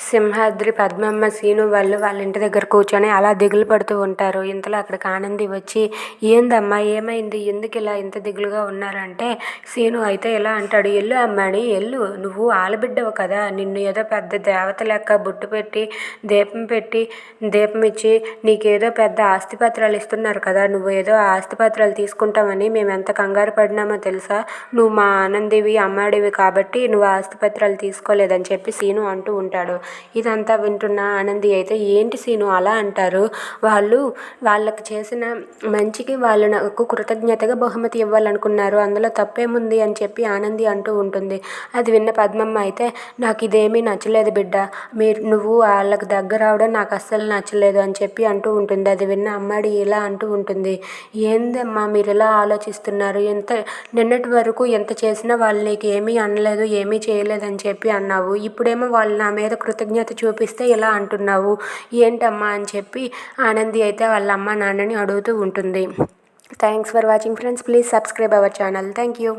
Simhadri Padmamma scene వాళ్ళు వాళ్ళ ఇంటి దగ్గర కూర్చొని అలా దిగులు పడుతూ ఉంటారు. ఇంతలో అక్కడికి ఆనంది వచ్చి, ఏందమ్మా ఏమైంది, ఎందుకు ఇలా ఇంత దిగులుగా ఉన్నారంటే సీను అయితే ఇలా అంటాడు, ఎల్లు అమ్మాని ఎల్లు, నువ్వు ఆలబిడ్డవు కదా, నిన్ను ఏదో పెద్ద దేవత లెక్క బొట్టు పెట్టి దీపం ఇచ్చి నీకేదో పెద్ద ఆస్తిపత్రాలు ఇస్తున్నారు కదా, నువ్వు ఏదో ఆస్తిపత్రాలు తీసుకుంటామని మేము ఎంత కంగారు పడినామో తెలుసా, నువ్వు మా ఆనందివి అమ్మాడివి కాబట్టి నువ్వు ఆస్తిపత్రాలు తీసుకోలేదని చెప్పి సీను అంటూ ఉంటాడు. ఇదంతా వింటున్న ఆనంది అయితే, ఏంటి సీను అలా అంటారు, వాళ్ళకి చేసిన మంచికి వాళ్ళు నాకు కృతజ్ఞతగా బహుమతి ఇవ్వాలనుకున్నారు, అందులో తప్పేముంది అని చెప్పి ఆనంది అంటూ ఉంటుంది. అది విన్న పద్మమ్మ అయితే, నాకు ఇదేమీ నచ్చలేదు బిడ్డ, నువ్వు వాళ్ళకి దగ్గర అవడం నాకు అస్సలు నచ్చలేదు అని చెప్పి అంటూ ఉంటుంది. అది విన్న అమ్మాడి ఇలా అంటూ ఉంటుంది, ఏందమ్మా మీరు ఇలా ఆలోచిస్తున్నారు, నిన్నటి వరకు ఎంత చేసినా వాళ్ళు నీకు ఏమీ అనలేదు, ఏమీ చేయలేదని చెప్పి అన్నావు, ఇప్పుడేమో వాళ్ళు నా మీద కృతజ్ఞత చూపిస్తే ఇలా అంటున్నావు ఏంటమ్మా అని చెప్పి ఆనంది అయితే వాళ్ళ అమ్మ నాన్నని అడుగుతూ ఉంటుంది. Thanks for watching friends. Please subscribe our channel. Thank you.